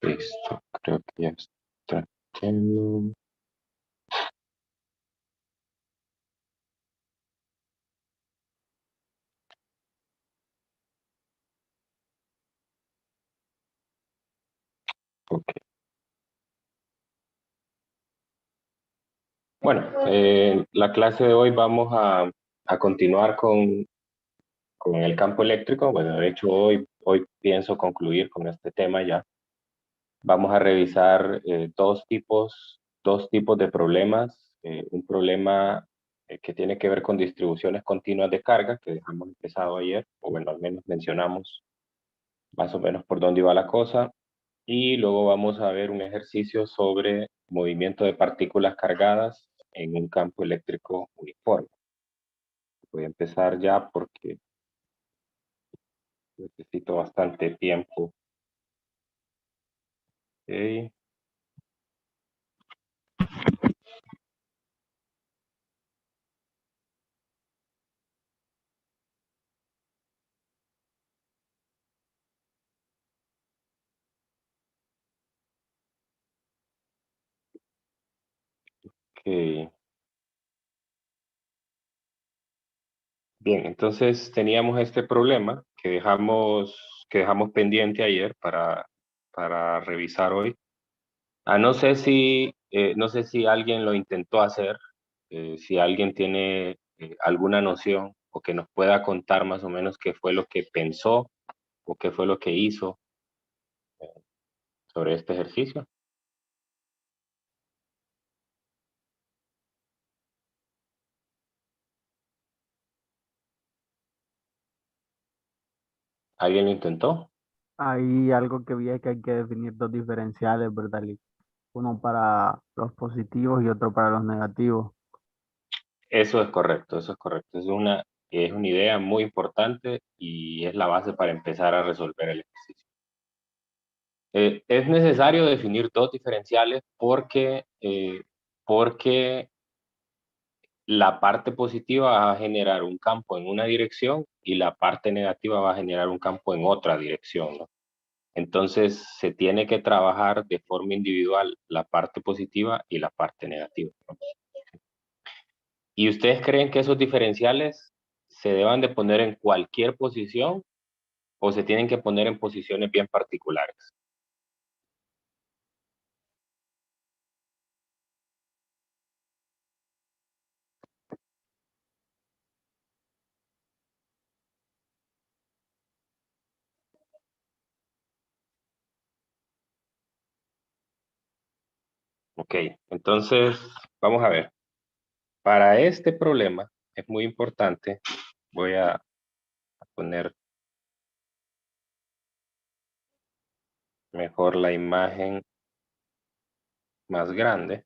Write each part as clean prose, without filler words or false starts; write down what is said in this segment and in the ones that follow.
Listo, creo que ya está yendo. Ok. Bueno, la clase de hoy vamos a continuar con el campo eléctrico. Bueno, de hecho, hoy pienso concluir con este tema ya. Vamos a revisar dos tipos de problemas. Un problema que tiene que ver con distribuciones continuas de carga, que dejamos empezado ayer, o bueno, al menos mencionamos más o menos por dónde iba la cosa. Y luego vamos a ver un ejercicio sobre movimiento de partículas cargadas en un campo eléctrico uniforme. Voy a empezar ya porque necesito bastante tiempo. Ok, ok. Bien, entonces teníamos este problema que dejamos pendiente ayer para revisar hoy. No sé si alguien lo intentó hacer, si alguien tiene alguna noción o que nos pueda contar más o menos qué fue lo que pensó o qué fue lo que hizo sobre este ejercicio. ¿Alguien lo intentó? Hay algo que vi es que hay que definir dos diferenciales, ¿verdad, Lick? Uno para los positivos y otro para los negativos. Eso es correcto, eso es correcto. Es una idea muy importante y es la base para empezar a resolver el ejercicio. Es necesario definir dos diferenciales porque la parte positiva va a generar un campo en una dirección y la parte negativa va a generar un campo en otra dirección, ¿no? Entonces se tiene que trabajar de forma individual la parte positiva y la parte negativa, ¿no? ¿Y ustedes creen que esos diferenciales se deban de poner en cualquier posición o se tienen que poner en posiciones bien particulares? Ok, entonces vamos a ver. Para este problema es muy importante, voy a poner mejor la imagen más grande.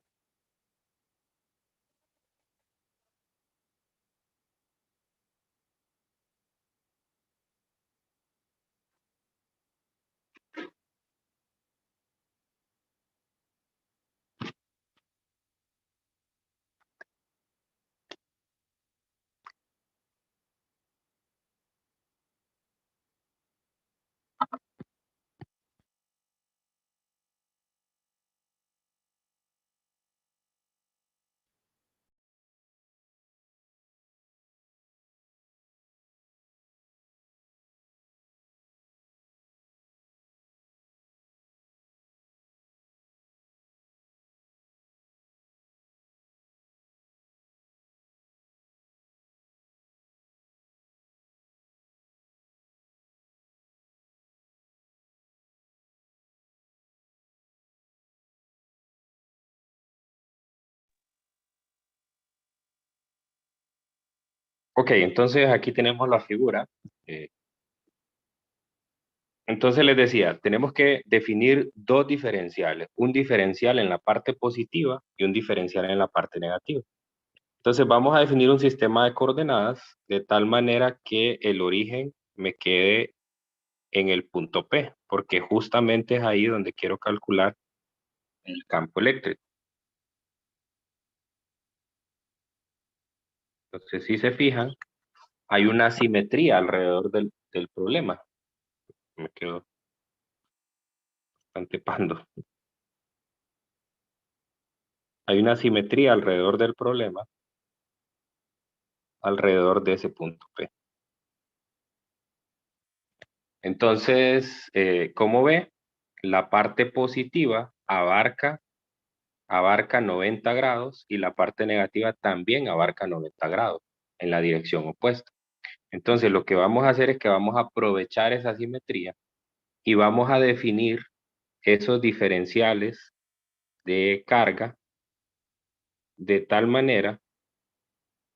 Ok, entonces aquí tenemos la figura. Eh, entonces les decía, tenemos que definir dos diferenciales, un diferencial en la parte positiva y un diferencial en la parte negativa. Entonces vamos a definir un sistema de coordenadas de tal manera que el origen me quede en el punto P, porque justamente es ahí donde quiero calcular el campo eléctrico. Entonces, si se fijan, hay una simetría alrededor del problema. Me quedo. bastante pando. Hay una simetría alrededor del problema, alrededor de ese punto P. Entonces, como ve, la parte positiva abarca 90 grados y la parte negativa también abarca 90 grados en la dirección opuesta. Entonces, lo que vamos a hacer es que vamos a aprovechar esa simetría y vamos a definir esos diferenciales de carga de tal manera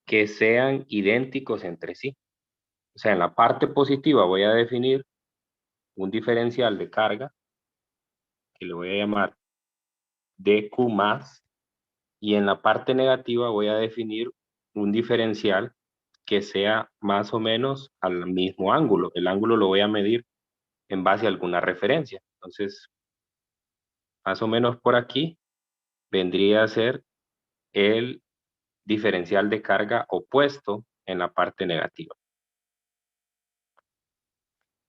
que sean idénticos entre sí. O sea, en la parte positiva voy a definir un diferencial de carga que le voy a llamar dq más, y en la parte negativa voy a definir un diferencial que sea más o menos al mismo ángulo. El ángulo lo voy a medir en base a alguna referencia. Entonces, más o menos por aquí vendría a ser el diferencial de carga opuesto en la parte negativa.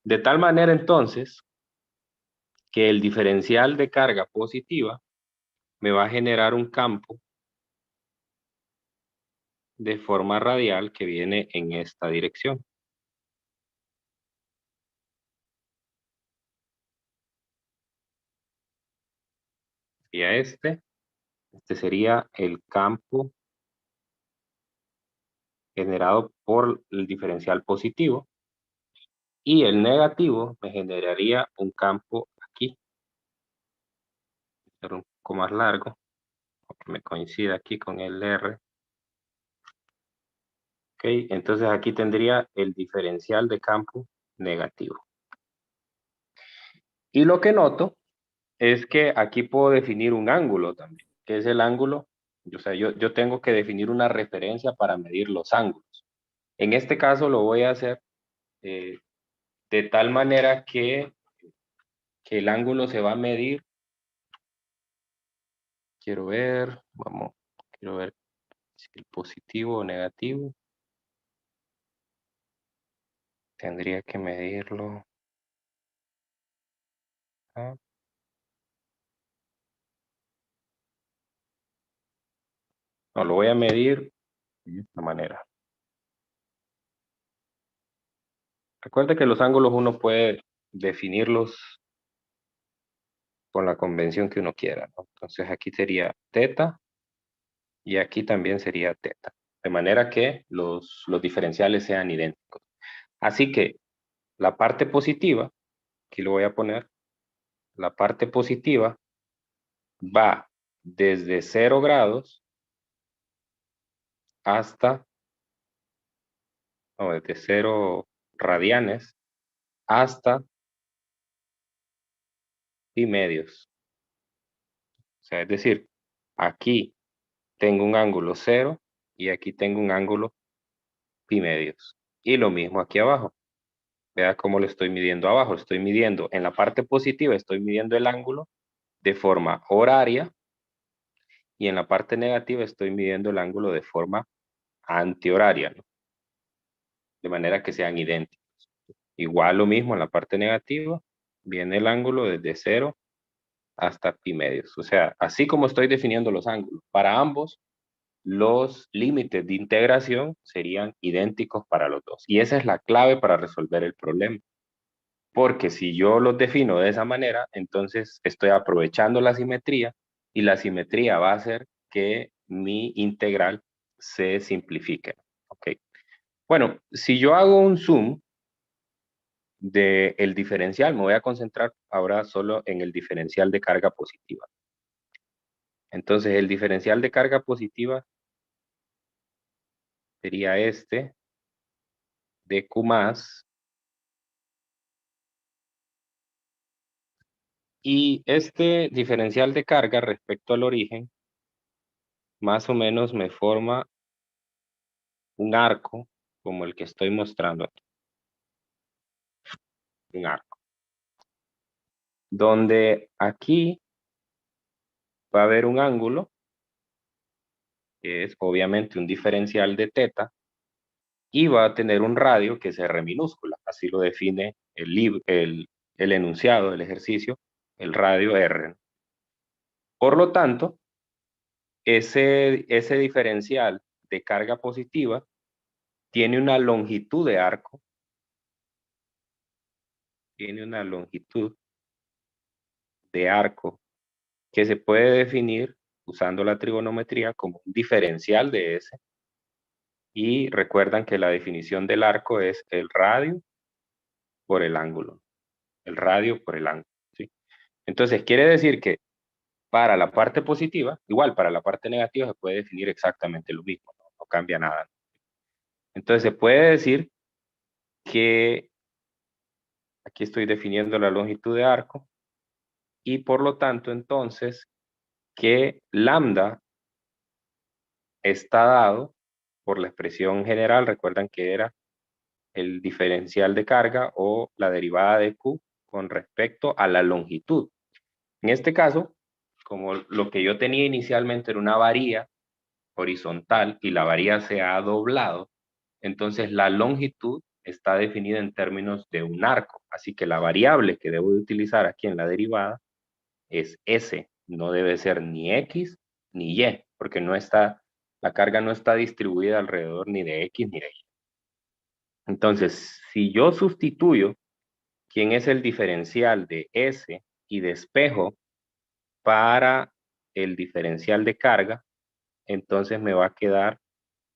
De tal manera entonces que el diferencial de carga positiva me va a generar un campo de forma radial que viene en esta dirección. Y a este sería el campo generado por el diferencial positivo, y el negativo me generaría un campo aquí, pero un poco más largo, porque me coincide aquí con el R. Ok, entonces aquí tendría el diferencial de campo negativo. Y lo que noto es que aquí puedo definir un ángulo también, que es el ángulo, o sea, yo tengo que definir una referencia para medir los ángulos. En este caso lo voy a hacer de tal manera que el ángulo se va a medir. Quiero ver si el positivo o negativo. Tendría que medirlo. Ah, no, lo voy a medir de esta manera. Recuerda que los ángulos uno puede definirlos con la convención que uno quiera, ¿no? Entonces aquí sería teta y aquí también sería teta. De manera que los diferenciales sean idénticos. Así que la parte positiva, aquí lo voy a poner, la parte positiva va desde 0 grados hasta, no, desde 0 radianes hasta pi medios. O sea, es decir, aquí tengo un ángulo 0 y aquí tengo un ángulo pi medios. Y lo mismo aquí abajo. Vea cómo lo estoy midiendo abajo. Estoy midiendo en la parte positiva, estoy midiendo el ángulo de forma horaria, y en la parte negativa estoy midiendo el ángulo de forma antihoraria, ¿no? De manera que sean idénticos. Igual lo mismo en la parte negativa, viene el ángulo desde 0 hasta pi medios. O sea, así como estoy definiendo los ángulos para ambos, los límites de integración serían idénticos para los dos. Y esa es la clave para resolver el problema. Porque si yo los defino de esa manera, entonces estoy aprovechando la simetría, y la simetría va a hacer que mi integral se simplifique. Ok. Bueno, si yo hago un zoom del diferencial, me voy a concentrar ahora solo en el diferencial de carga positiva. Entonces, el diferencial de carga positiva sería este, dq más, y este diferencial de carga respecto al origen, más o menos me forma un arco como el que estoy mostrando aquí. Un arco. Donde aquí va a haber un ángulo, que es obviamente un diferencial de teta, y va a tener un radio que es R minúscula. Así lo define el enunciado del ejercicio, el radio R. Por lo tanto, ese diferencial de carga positiva tiene una longitud de arco, que se puede definir usando la trigonometría como un diferencial de S. Y recuerdan que la definición del arco es el radio por el ángulo. El radio por el ángulo, ¿sí? Entonces, quiere decir que para la parte positiva, igual para la parte negativa se puede definir exactamente lo mismo, no cambia nada. Entonces, se puede decir que aquí estoy definiendo la longitud de arco y por lo tanto, entonces, que lambda está dado por la expresión general, recuerdan que era el diferencial de carga o la derivada de Q con respecto a la longitud. En este caso, como lo que yo tenía inicialmente era una varilla horizontal y la varilla se ha doblado, entonces la longitud está definida en términos de un arco. Así que la variable que debo de utilizar aquí en la derivada es S. No debe ser ni X ni Y, porque la carga no está distribuida alrededor ni de X ni de Y. Entonces, si yo sustituyo quién es el diferencial de S y despejo para el diferencial de carga, entonces me va a quedar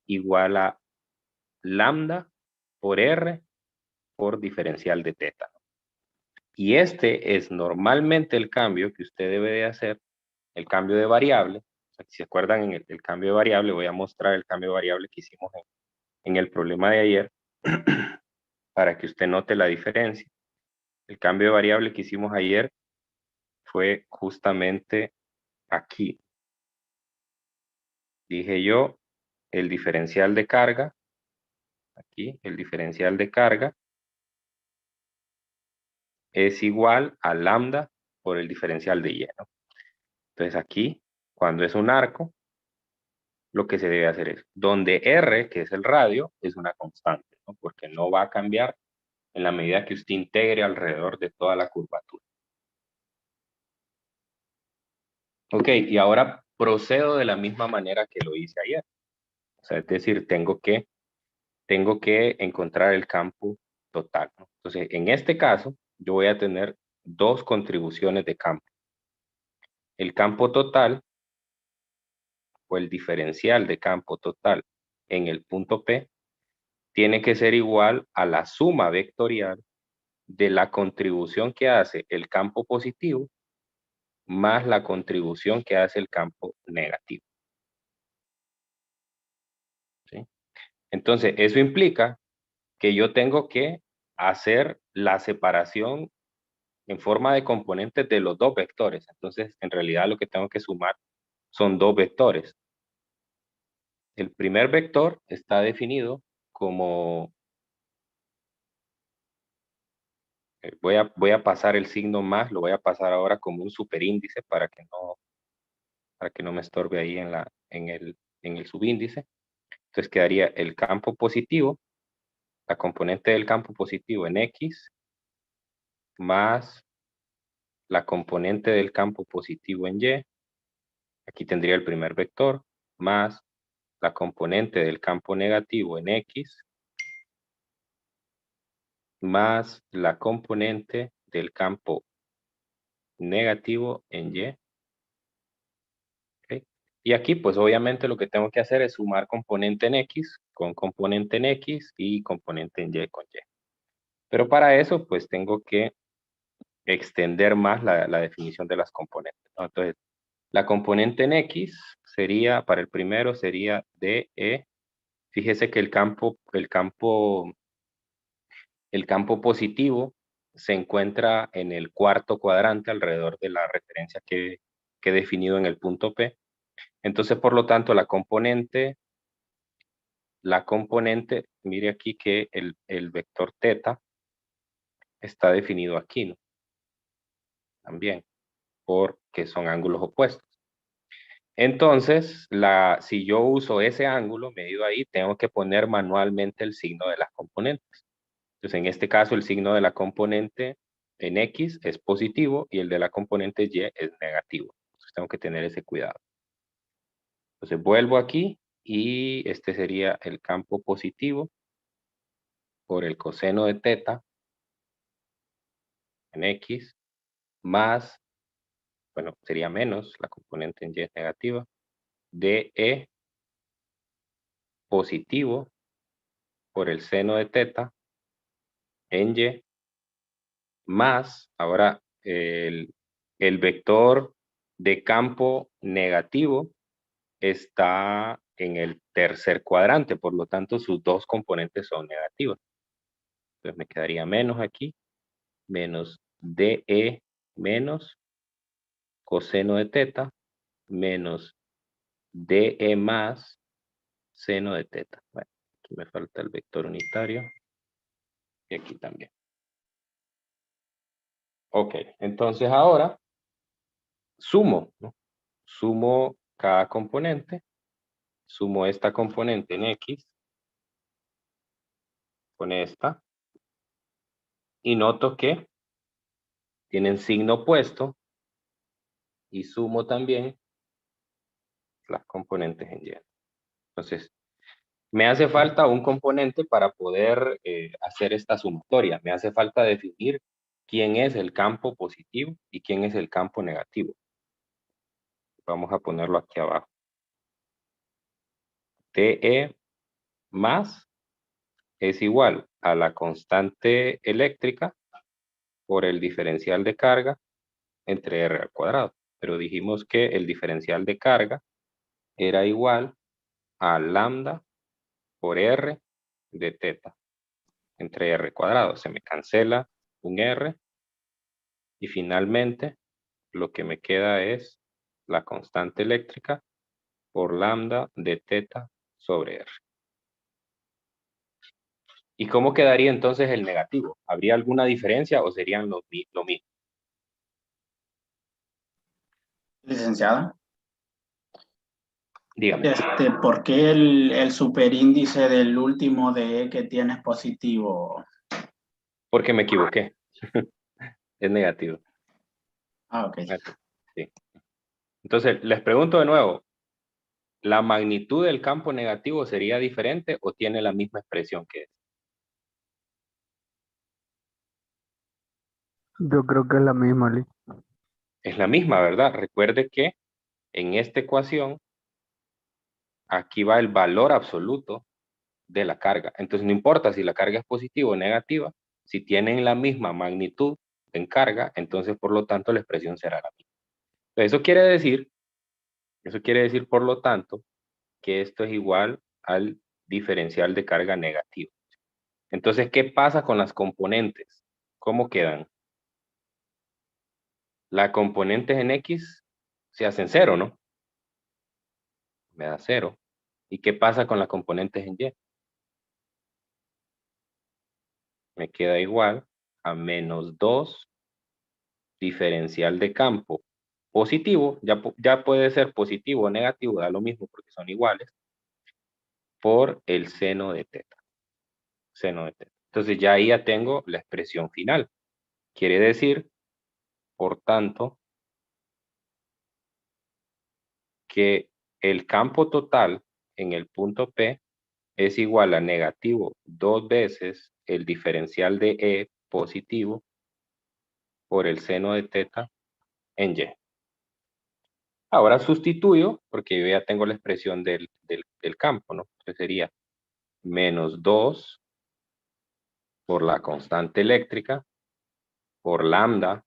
igual a lambda por R por diferencial de teta. Y este es normalmente el cambio que usted debe de hacer, el cambio de variable. O sea, si se acuerdan en el cambio de variable, voy a mostrar el cambio de variable que hicimos en el problema de ayer para que usted note la diferencia. El cambio de variable que hicimos ayer fue justamente aquí. Dije yo, el diferencial de carga, aquí, el diferencial de carga es igual a lambda por el diferencial de y, ¿no? Entonces aquí, cuando es un arco, lo que se debe hacer es, donde R, que es el radio, es una constante, ¿no? Porque no va a cambiar en la medida que usted integre alrededor de toda la curvatura. Ok, y ahora procedo de la misma manera que lo hice ayer. O sea, es decir, tengo que encontrar el campo total, ¿no? Entonces, en este caso, yo voy a tener dos contribuciones de campo. El campo total o el diferencial de campo total en el punto P tiene que ser igual a la suma vectorial de la contribución que hace el campo positivo más la contribución que hace el campo negativo. ¿Sí? Entonces, eso implica que yo tengo que hacer la separación en forma de componentes de los dos vectores. Entonces, en realidad lo que tengo que sumar son dos vectores. El primer vector está definido como, voy a pasar el signo más, lo voy a pasar ahora como un superíndice para que no me estorbe ahí en el subíndice. Entonces quedaría el campo positivo, la componente del campo positivo en X, más la componente del campo positivo en Y. Aquí tendría el primer vector, más la componente del campo negativo en X, más la componente del campo negativo en Y. ¿Okay? Y aquí, pues obviamente lo que tengo que hacer es sumar componente en X con componente en X y componente en Y con Y. Pero para eso, pues tengo que extender más la definición de las componentes, ¿no? Entonces, la componente en X sería, para el primero sería DE. Fíjese que el campo positivo se encuentra en el cuarto cuadrante alrededor de la referencia que he definido en el punto P. Entonces, por lo tanto, la componente, mire aquí que el vector teta está definido aquí, ¿no? También, porque son ángulos opuestos. Entonces, si yo uso ese ángulo medido ahí, tengo que poner manualmente el signo de las componentes. Entonces, en este caso, el signo de la componente en X es positivo y el de la componente Y es negativo. Entonces tengo que tener ese cuidado. Entonces vuelvo aquí y este sería el campo positivo por el coseno de teta en X más, bueno, sería menos, la componente en Y es negativa, DE positivo por el seno de teta en Y más, ahora el vector de campo negativo está en el tercer cuadrante, por lo tanto sus dos componentes son negativas. Entonces me quedaría menos aquí, menos DE menos coseno de teta, menos DE más seno de teta. Bueno, aquí me falta el vector unitario y aquí también. Ok, entonces ahora sumo, ¿no? Sumo cada componente, sumo esta componente en X con esta y noto que tienen signo opuesto y sumo también las componentes en Y. Entonces, me hace falta un componente para poder hacer esta sumatoria. Me hace falta definir quién es el campo positivo y quién es el campo negativo. Vamos a ponerlo aquí abajo. TE más es igual a la constante eléctrica por el diferencial de carga entre R al cuadrado. Pero dijimos que el diferencial de carga era igual a lambda por R de teta entre R cuadrado. Se me cancela un R y finalmente lo que me queda es la constante eléctrica por lambda de teta sobre R. ¿Y cómo quedaría entonces el negativo? ¿Habría alguna diferencia o serían lo mismo? Licenciada, Dígame. ¿por qué el superíndice del último de E que tienes positivo? Porque me equivoqué. Es negativo. Ah, ok. Sí. Entonces, les pregunto de nuevo, ¿la magnitud del campo negativo sería diferente o tiene la misma expresión que es? Yo creo que es la misma, Lee. Es la misma, ¿verdad? Recuerde que en esta ecuación, aquí va el valor absoluto de la carga. Entonces, no importa si la carga es positiva o negativa, si tienen la misma magnitud en carga, entonces, por lo tanto, la expresión será la misma. Eso quiere decir, por lo tanto, que esto es igual al diferencial de carga negativo. Entonces, ¿qué pasa con las componentes? ¿Cómo quedan? Las componentes en X se hacen cero, ¿no? Me da cero. ¿Y qué pasa con las componentes en Y? Me queda igual a menos 2 diferencial de campo positivo, ya puede ser positivo o negativo, da lo mismo porque son iguales, por el seno de teta. Seno de teta. Entonces ya ahí ya tengo la expresión final. Quiere decir, por tanto, que el campo total en el punto P es igual a negativo 2 veces el diferencial de E positivo por el seno de teta en Y. Ahora sustituyo, porque yo ya tengo la expresión del campo, ¿no? Entonces sería menos 2 por la constante eléctrica, por lambda,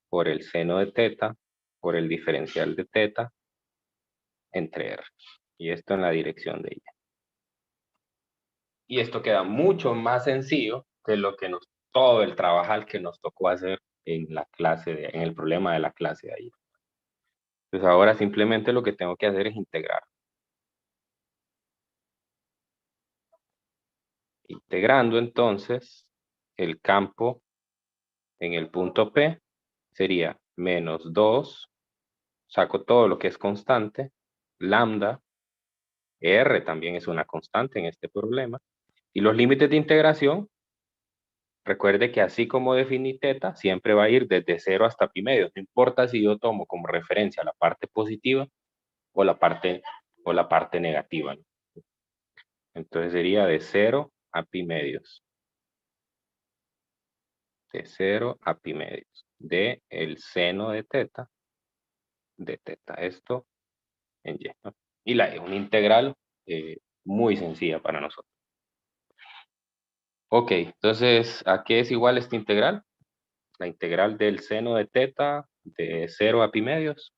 por el seno de teta, por el diferencial de teta, entre R. Y esto en la dirección de Y. Y esto queda mucho más sencillo que todo el trabajo que nos tocó hacer en la clase, en el problema de la clase de ayer. Pues ahora simplemente lo que tengo que hacer es integrar. Integrando entonces el campo en el punto P sería menos 2, saco todo lo que es constante, lambda, R también es una constante en este problema, y los límites de integración recuerde que así como definí teta, siempre va a ir desde 0 hasta pi medios. No importa si yo tomo como referencia la parte positiva o la parte negativa, ¿no? Entonces sería de 0 a pi medios. De 0 a pi medios. De el seno de teta. Esto en y, ¿no? Y es una integral muy sencilla para nosotros. Ok, entonces, ¿a qué es igual esta integral? La integral del seno de teta de 0 a pi medios.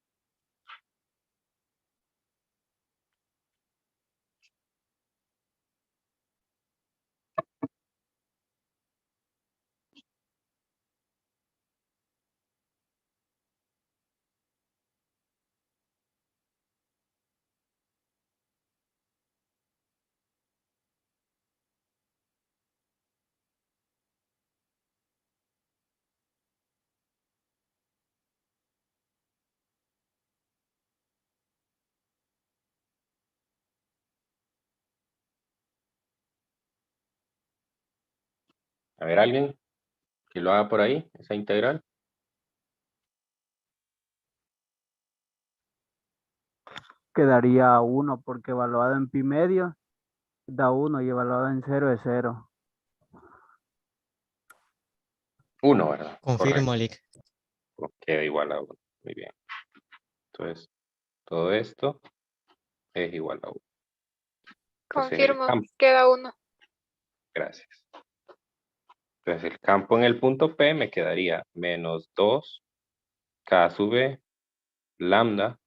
A ver, alguien que lo haga por ahí, esa integral. Quedaría 1 porque evaluado en pi medio da 1 y evaluado en 0 es 0. 1, ¿verdad? Confirmo, Correcto. Lick. Queda igual a 1. Muy bien. Entonces, todo esto es igual a 1. Entonces, el Confirmo, campo, queda 1. gracias. Entonces, el campo en el punto P me quedaría menos 2 K sub E lambda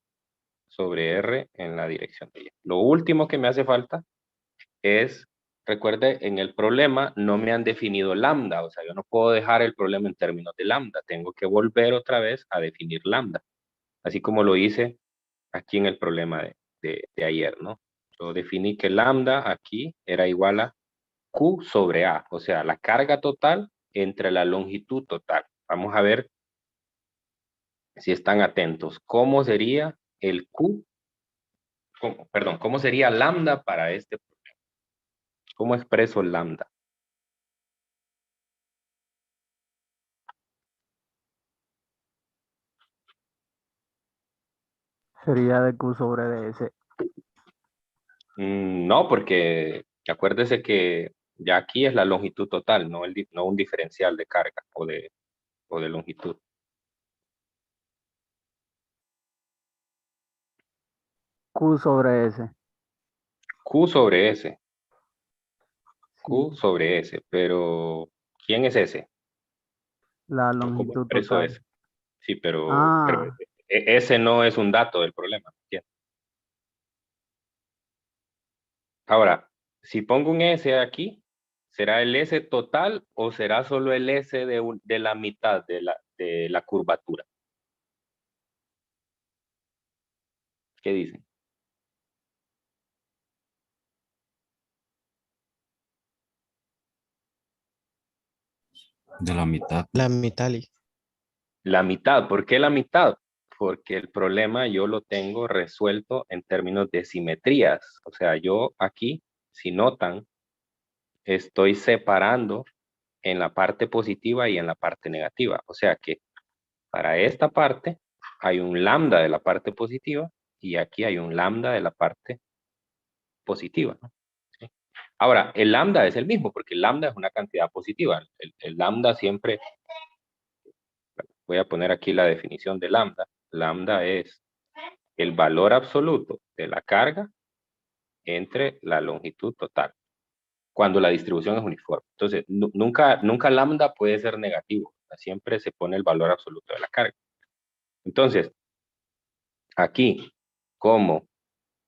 sobre R en la dirección de Y. Lo último que me hace falta es, recuerde, en el problema no me han definido lambda, o sea, yo no puedo dejar el problema en términos de lambda, tengo que volver otra vez a definir lambda, así como lo hice aquí en el problema de ayer, ¿no? Yo definí que lambda aquí era igual a Q sobre A, o sea, la carga total entre la longitud total. Vamos a ver si están atentos. ¿Cómo sería el Q? Perdón, ¿cómo sería lambda para este problema? ¿Cómo expreso lambda? Sería de Q sobre ds. No, porque acuérdese que ya aquí es la longitud total, no, no un diferencial de carga o de longitud. Q sobre s. Q sobre S. Sí. Q sobre S. Pero, ¿quién es S? La ¿Cómo longitud expreso total. S? Sí, pero Ah, ese no es un dato del problema. ¿Entiendes? Ahora, si pongo un S aquí, ¿será el S total o será solo el S de la mitad de la curvatura? ¿Qué dicen? De la mitad. La mitad, Lick. La mitad. ¿Por qué la mitad? Porque el problema yo lo tengo resuelto en términos de simetrías. O sea, yo aquí, si notan, estoy separando en la parte positiva y en la parte negativa. O sea que para esta parte hay un lambda de la parte positiva y aquí hay un lambda de la parte positiva, ¿no? ¿Sí? Ahora, el lambda es el mismo porque el lambda es una cantidad positiva. El lambda siempre, voy a poner aquí la definición de lambda. Lambda es el valor absoluto de la carga entre la longitud total, cuando la distribución es uniforme. Entonces, nunca lambda puede ser negativo, o sea, siempre se pone el valor absoluto de la carga. Entonces, aquí, como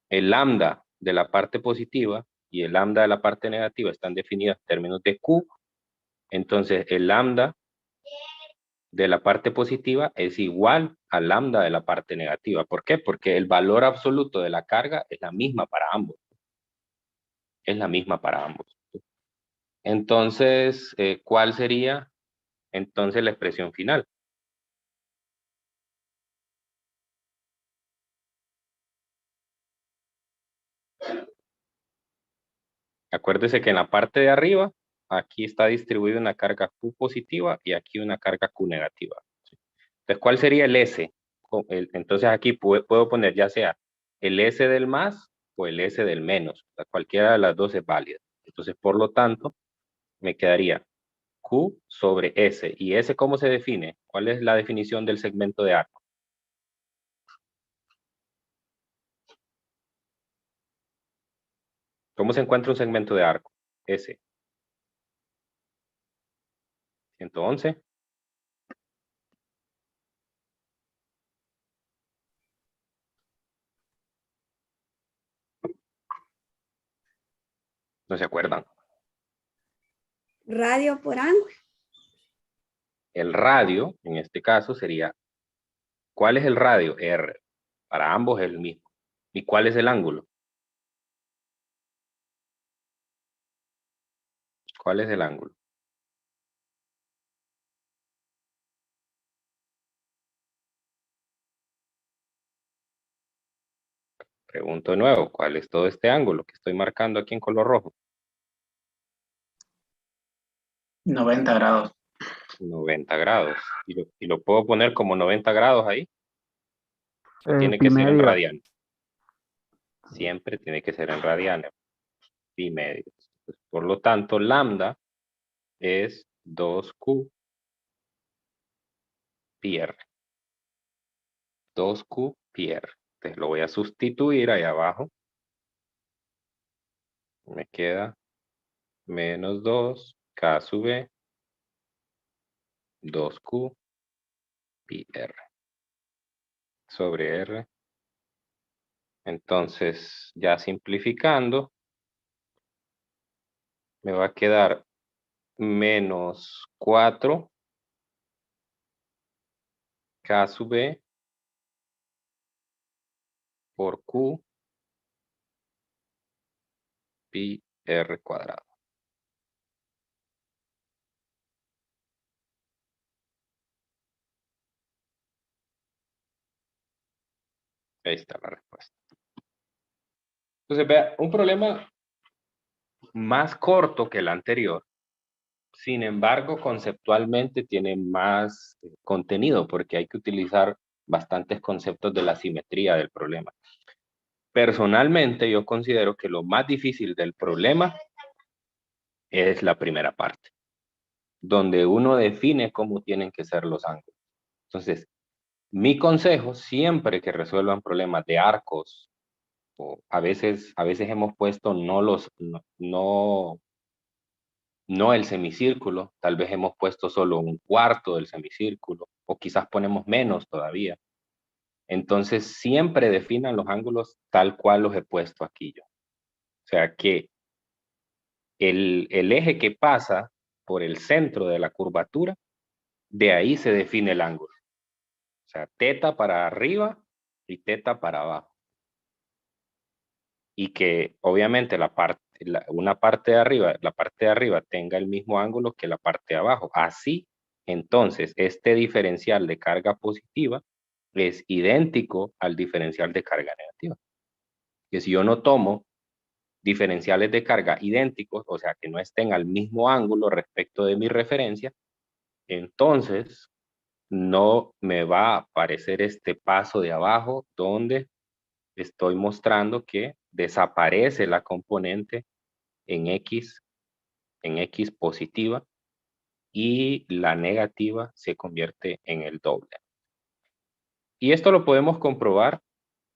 el lambda de la parte positiva y el lambda de la parte negativa están definidas en términos de Q, entonces el lambda de la parte positiva es igual al lambda de la parte negativa. ¿Por qué? Porque el valor absoluto de la carga es la misma para ambos. Es la misma para ambos. Entonces, ¿cuál sería entonces la expresión final? Acuérdese que en la parte de arriba aquí está distribuida una carga Q positiva y aquí una carga Q negativa. Entonces, ¿cuál sería el S? Entonces aquí puedo poner ya sea el S del más o el S del menos. O sea, cualquiera de las dos es válida. Entonces, por lo tanto, me quedaría Q sobre S. ¿Y S cómo se define? ¿Cuál es la definición del segmento de arco? ¿Cómo se encuentra un segmento de arco? S. 111. ¿No se acuerdan? Radio por ángulo. El radio, en este caso, sería, ¿cuál es el radio? R. Para ambos es el mismo. ¿Y cuál es el ángulo? ¿Cuál es el ángulo? Pregunto de nuevo, ¿cuál es todo este ángulo que estoy marcando aquí en color rojo? 90 grados. 90 grados. ¿Y lo puedo poner como 90 grados ahí? ¿O tiene Pi que ser en medio. radianes? Siempre tiene que ser en radianes. Pi medios. Pues, por lo tanto, lambda es 2Q pi R. 2Q pi R. Entonces lo voy a sustituir ahí abajo. Me queda menos 2K sub B 2Q pi R sobre R. Entonces, ya simplificando, me va a quedar menos 4K sub B por Q pi R cuadrado. Ahí está la respuesta. Entonces, vea, un problema más corto que el anterior. Sin embargo, conceptualmente tiene más contenido porque hay que utilizar bastantes conceptos de la simetría del problema. Personalmente, yo considero que lo más difícil del problema es la primera parte, donde uno define cómo tienen que ser los ángulos. Entonces, mi consejo, siempre que resuelvan problemas de arcos, o a veces hemos puesto no el semicírculo, tal vez hemos puesto solo un cuarto del semicírculo, o quizás ponemos menos todavía. Entonces, siempre definan los ángulos tal cual los he puesto aquí yo. O sea que el eje que pasa por el centro de la curvatura, de ahí se define el ángulo. O sea, teta para arriba y teta para abajo. Y que obviamente una parte de arriba, la parte de arriba tenga el mismo ángulo que la parte de abajo. Así, entonces, este diferencial de carga positiva es idéntico al diferencial de carga negativa. Que si yo no tomo diferenciales de carga idénticos, o sea, que no estén al mismo ángulo respecto de mi referencia, entonces no me va a aparecer este paso de abajo donde estoy mostrando que desaparece la componente en X positiva y la negativa se convierte en el doble. Y esto lo podemos comprobar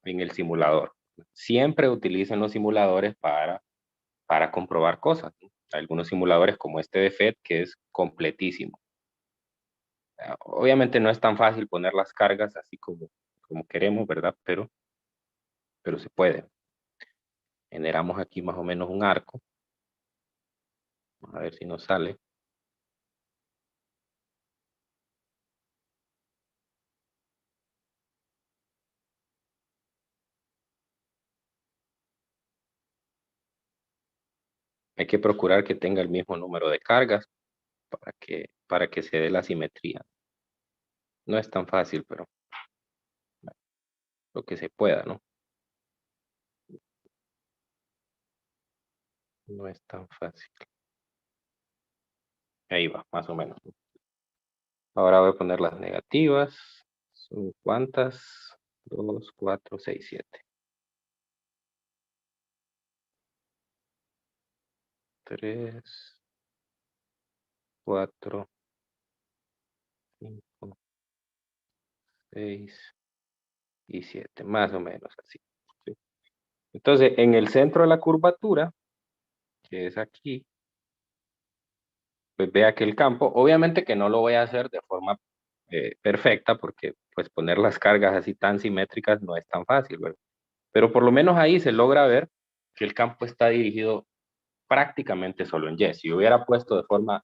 en el simulador. Siempre utilicen los simuladores para comprobar cosas. Algunos simuladores como este de FED que es completísimo. Obviamente no es tan fácil poner las cargas así como queremos, ¿verdad? Pero se puede. Generamos aquí más o menos un arco. Vamos a ver si nos sale. Hay que procurar que tenga el mismo número de cargas para que se dé la simetría. No es tan fácil, pero lo que se pueda, ¿no? No es tan fácil. Ahí va, más o menos. Ahora voy a poner las negativas. ¿Son cuántas? 2, 4, 6, 7. 3, 4, 5, 6 y 7. Más o menos así. ¿Sí? Entonces, en el centro de la curvatura, que es aquí, pues vea que el campo, obviamente que no lo voy a hacer de forma perfecta, porque pues poner las cargas así tan simétricas no es tan fácil, ¿verdad? Pero por lo menos ahí se logra ver que el campo está dirigido prácticamente solo en Y. Si hubiera puesto de forma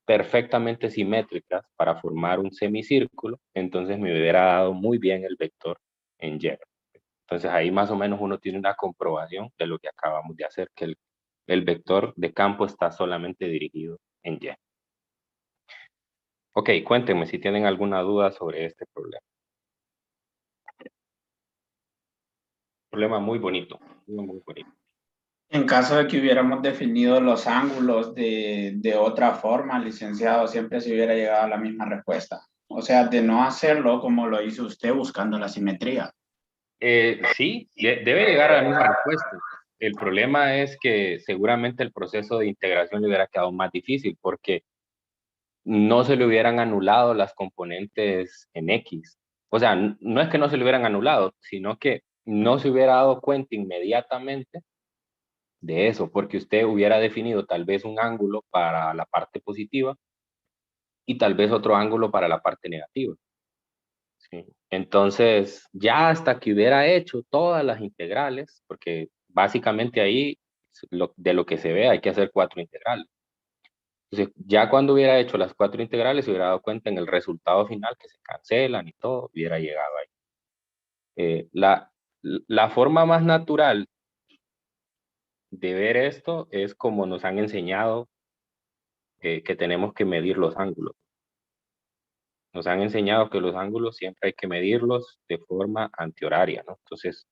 perfectamente simétrica para formar un semicírculo, entonces me hubiera dado muy bien el vector en Y. Entonces ahí más o menos uno tiene una comprobación de lo que acabamos de hacer, que el vector de campo está solamente dirigido en Y. Ok, cuéntenme si tienen alguna duda sobre este problema. Problema muy bonito, muy bonito. En caso de que hubiéramos definido los ángulos de otra forma, licenciado, siempre se hubiera llegado a la misma respuesta. O sea, de no hacerlo como lo hizo usted buscando la simetría. Sí, debe llegar a la misma respuesta. El problema es que seguramente el proceso de integración le hubiera quedado más difícil porque no se le hubieran anulado las componentes en X. O sea, no es que no se le hubieran anulado, sino que no se hubiera dado cuenta inmediatamente de eso, porque usted hubiera definido tal vez un ángulo para la parte positiva y tal vez otro ángulo para la parte negativa. ¿Sí? Entonces, ya hasta que hubiera hecho todas las integrales, porque básicamente ahí de lo que se ve hay que hacer 4 integrales. Entonces, ya cuando hubiera hecho las 4 integrales, se hubiera dado cuenta en el resultado final que se cancelan y todo, hubiera llegado ahí. La forma más natural de ver esto es como nos han enseñado que tenemos que medir los ángulos. Nos han enseñado que los ángulos siempre hay que medirlos de forma antihoraria, ¿no? Entonces,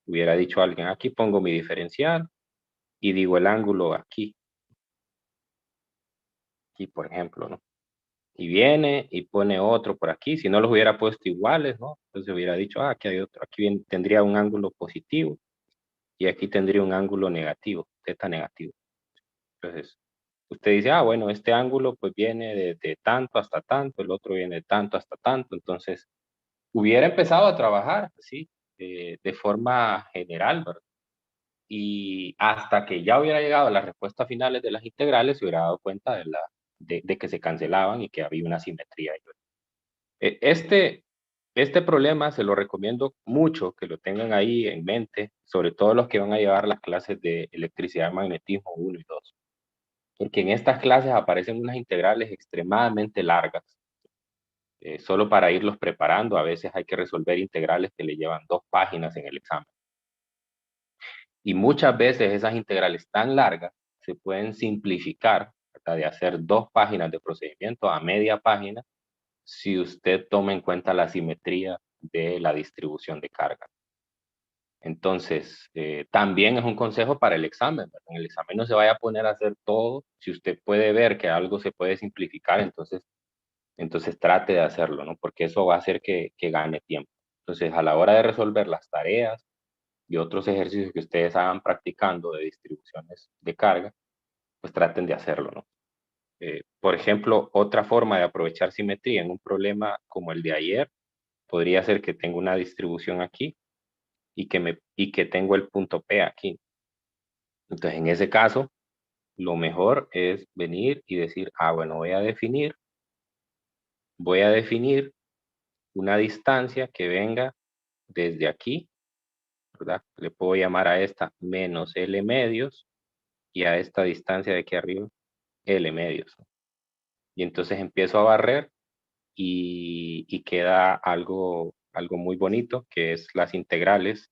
hubiera dicho alguien, aquí pongo mi diferencial y digo el ángulo aquí, por ejemplo, ¿no? Y viene y pone otro por aquí, si no los hubiera puesto iguales, ¿no? Entonces hubiera dicho, aquí hay otro, aquí tendría un ángulo positivo y aquí tendría un ángulo negativo, θ negativo. Entonces, usted dice, bueno, este ángulo pues viene de tanto hasta tanto, el otro viene de tanto hasta tanto, entonces hubiera empezado a trabajar así, de forma general, ¿verdad? Y hasta que ya hubiera llegado a las respuestas finales de las integrales, se hubiera dado cuenta de que se cancelaban y que había una simetría. Este problema se lo recomiendo mucho que lo tengan ahí en mente, sobre todo los que van a llevar las clases de electricidad y magnetismo 1 y 2, porque en estas clases aparecen unas integrales extremadamente largas. Solo para irlos preparando, a veces hay que resolver integrales que le llevan 2 páginas en el examen. Y muchas veces esas integrales tan largas se pueden simplificar, ¿verdad? De hacer 2 páginas de procedimiento a media página, si usted toma en cuenta la simetría de la distribución de carga. Entonces, también es un consejo para el examen, ¿verdad? En el examen no se vaya a poner a hacer todo. Si usted puede ver que algo se puede simplificar, entonces trate de hacerlo, ¿no? Porque eso va a hacer que gane tiempo. Entonces, a la hora de resolver las tareas y otros ejercicios que ustedes hagan practicando de distribuciones de carga, pues traten de hacerlo, ¿no? Por ejemplo, otra forma de aprovechar simetría en un problema como el de ayer podría ser que tengo una distribución aquí y que tengo el punto P aquí. Entonces, en ese caso, lo mejor es venir y decir, bueno, voy a definir una distancia que venga desde aquí, ¿verdad? Le puedo llamar a esta menos L medios y a esta distancia de aquí arriba L medios, ¿no? Y entonces empiezo a barrer y queda algo muy bonito, que es las integrales.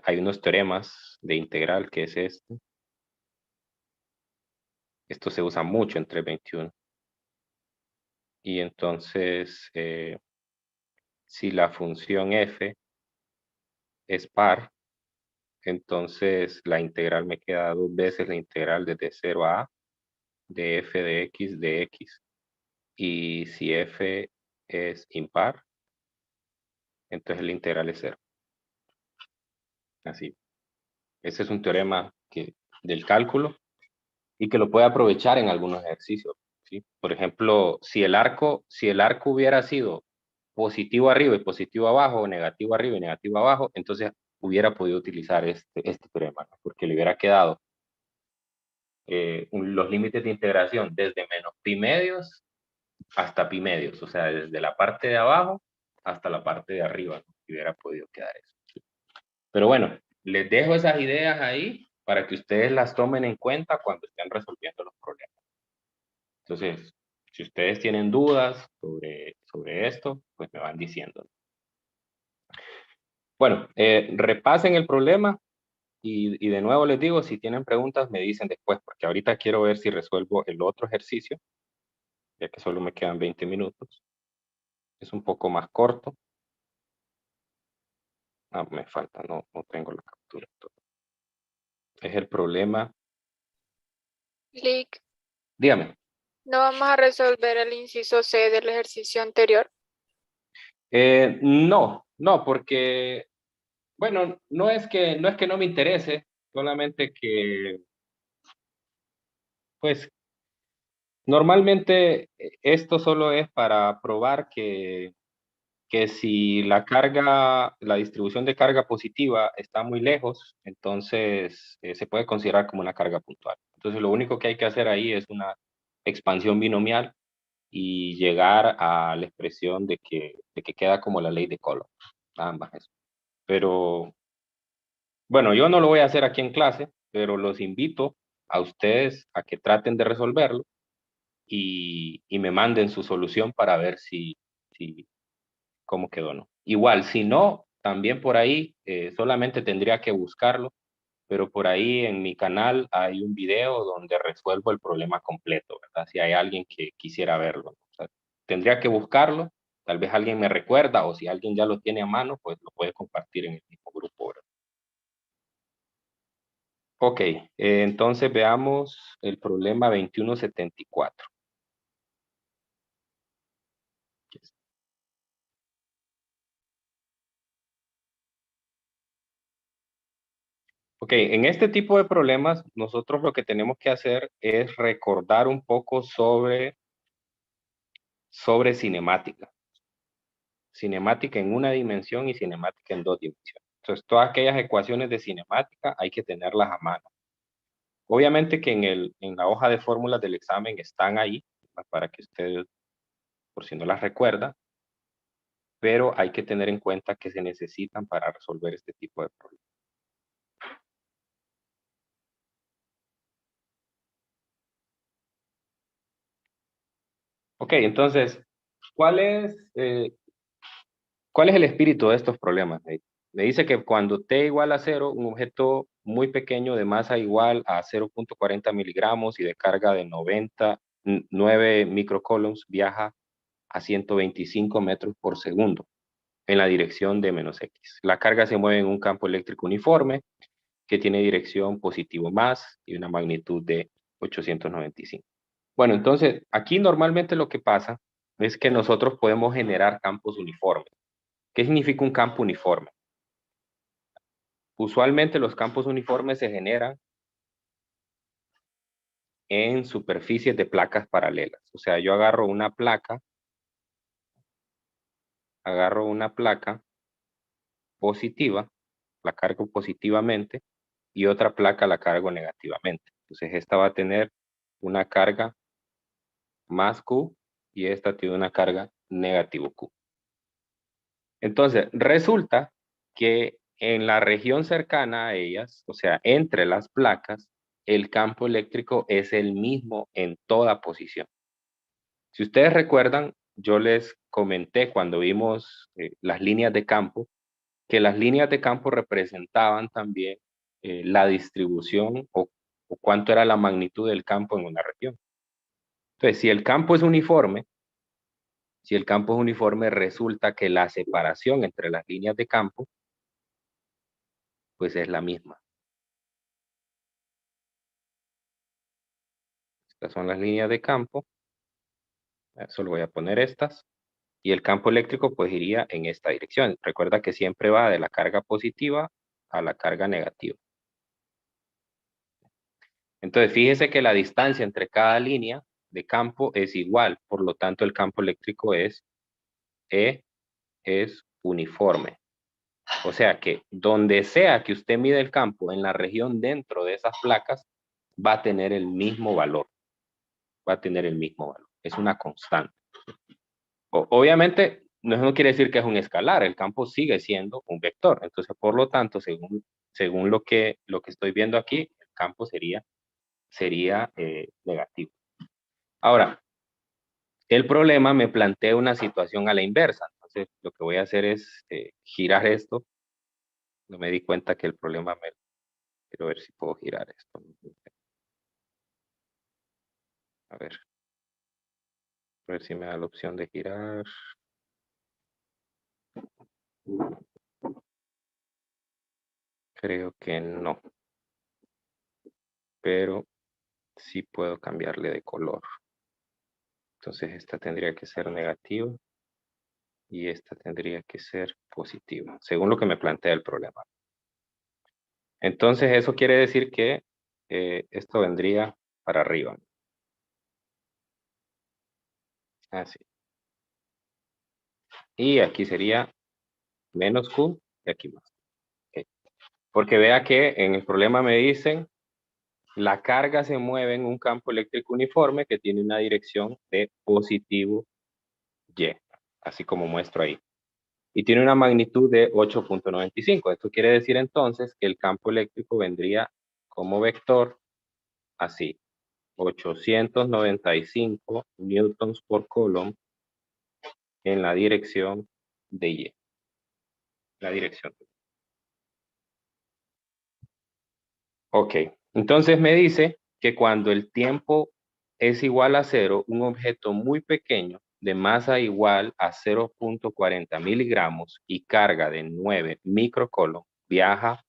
Hay unos teoremas de integral que es este. Esto se usa mucho entre 21. Y entonces, si la función f es par, entonces la integral me queda 2 veces la integral desde 0 a a, de f de x. Y si f es impar, entonces la integral es 0. Así. Ese es un teorema del cálculo y que lo puede aprovechar en algunos ejercicios, ¿sí? Por ejemplo, si el arco hubiera sido positivo arriba y positivo abajo, o negativo arriba y negativo abajo, entonces hubiera podido utilizar este teorema, ¿no? Porque le hubiera quedado los límites de integración desde menos pi medios hasta pi medios, o sea, desde la parte de abajo hasta la parte de arriba, ¿no? Y hubiera podido quedar eso. Pero bueno, les dejo esas ideas ahí para que ustedes las tomen en cuenta cuando estén resolviendo los problemas. Entonces, si ustedes tienen dudas sobre esto, pues me van diciendo. Bueno, repasen el problema y de nuevo les digo, si tienen preguntas me dicen después, porque ahorita quiero ver si resuelvo el otro ejercicio, ya que solo me quedan 20 minutos. Es un poco más corto. Ah, me falta, no tengo la captura. Es el problema. Lick, Dígame. ¿no vamos a resolver el inciso C del ejercicio anterior? No, porque, bueno, no es que no me interese, solamente que, pues, normalmente esto solo es para probar que si la distribución de carga positiva está muy lejos, entonces se puede considerar como una carga puntual. Entonces lo único que hay que hacer ahí es una expansión binomial y llegar a la expresión de que queda como la ley de Coulomb. Nada más eso. Pero, bueno, yo no lo voy a hacer aquí en clase, pero los invito a ustedes a que traten de resolverlo y me manden su solución para ver si cómo quedó, ¿no? Igual, si no, también por ahí solamente tendría que buscarlo, pero por ahí en mi canal hay un video donde resuelvo el problema completo, ¿verdad? Si hay alguien que quisiera verlo, ¿no? O sea, tendría que buscarlo, tal vez alguien me recuerda o si alguien ya lo tiene a mano, pues lo puede compartir en el mismo grupo, ¿verdad? Ok, entonces veamos el problema 2174. Ok, en este tipo de problemas, nosotros lo que tenemos que hacer es recordar un poco sobre cinemática. Cinemática en una dimensión y cinemática en dos dimensiones. Entonces, todas aquellas ecuaciones de cinemática hay que tenerlas a mano. Obviamente que en la hoja de fórmulas del examen están ahí, para que ustedes, por si no las recuerda, pero hay que tener en cuenta que se necesitan para resolver este tipo de problemas. Ok, entonces, ¿cuál es el espíritu de estos problemas? Me dice que cuando t igual a 0, un objeto muy pequeño de masa igual a 0.40 miligramos y de carga de 9 microcoulombs viaja a 125 metros por segundo en la dirección de menos x. La carga se mueve en un campo eléctrico uniforme que tiene dirección positivo más y una magnitud de 895. Bueno, entonces, aquí normalmente lo que pasa es que nosotros podemos generar campos uniformes. ¿Qué significa un campo uniforme? Usualmente los campos uniformes se generan en superficies de placas paralelas. O sea, yo agarro una placa positiva, la cargo positivamente, y otra placa la cargo negativamente. Entonces esta va a tener una carga más Q y esta tiene una carga negativo Q. Entonces resulta que en la región cercana a ellas, o sea, entre las placas, el campo eléctrico es el mismo en toda posición. Si ustedes recuerdan, yo les comenté cuando vimos las líneas de campo, que las líneas de campo representaban también la distribución o cuánto era la magnitud del campo en una región. Entonces, si el campo es uniforme, resulta que la separación entre las líneas de campo pues es la misma. Estas son las líneas de campo. Solo voy a poner estas. Y el campo eléctrico pues iría en esta dirección. Recuerda que siempre va de la carga positiva a la carga negativa. Entonces fíjese que la distancia entre cada línea de campo es igual. Por lo tanto el campo eléctrico es uniforme. O sea que donde sea que usted mide el campo en la región dentro de esas placas, va a tener el mismo valor. Va a tener el mismo valor. Es una constante. Obviamente, no quiere decir que es un escalar. El campo sigue siendo un vector. Entonces, por lo tanto, según lo que estoy viendo aquí, el campo sería negativo. Ahora, el problema me plantea una situación a la inversa. Entonces, lo que voy a hacer es girar esto. No me di cuenta que el problema me... Quiero ver si puedo girar esto. A ver si me da la opción de girar. Creo que no. Pero sí puedo cambiarle de color. Entonces esta tendría que ser negativa y esta tendría que ser positiva, según lo que me plantea el problema. Entonces eso quiere decir que esto vendría para arriba. Así. Y aquí sería menos Q y aquí más. Okay. Porque vea que en el problema me dicen la carga se mueve en un campo eléctrico uniforme que tiene una dirección de positivo Y, así como muestro ahí. Y tiene una magnitud de 8.95. Esto quiere decir entonces que el campo eléctrico vendría como vector así. 895 newtons por coulomb en la dirección de Y. La dirección. Ok. Entonces me dice que cuando el tiempo es igual a 0, un objeto muy pequeño de masa igual a 0.40 miligramos y carga de 9 microcoulomb viaja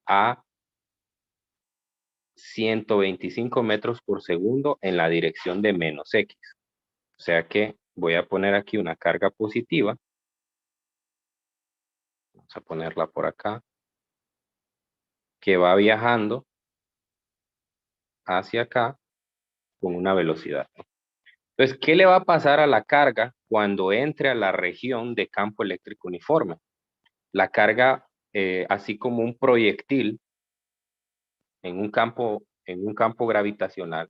a 125 metros por segundo en la dirección de menos X. O sea que voy a poner aquí una carga positiva. Vamos a ponerla por acá. Que va viajando hacia acá con una velocidad. Entonces, ¿qué le va a pasar a la carga cuando entre a la región de campo eléctrico uniforme? La carga, así como un proyectil en un campo gravitacional,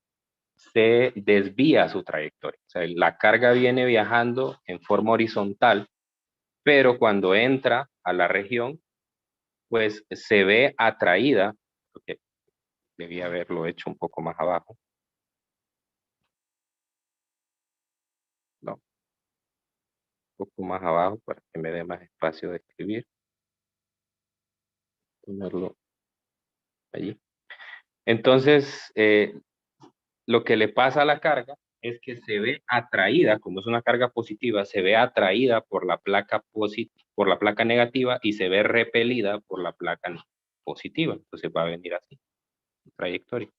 se desvía su trayectoria. O sea, la carga viene viajando en forma horizontal, pero cuando entra a la región, pues se ve atraída, porque debía haberlo hecho un poco más abajo. No, un poco más abajo para que me dé más espacio de escribir. Ponerlo allí. Entonces, lo que le pasa a la carga es que se ve atraída, como es una carga positiva, se ve atraída por la placa negativa y se ve repelida por la placa positiva. Entonces va a venir así, trayectoria.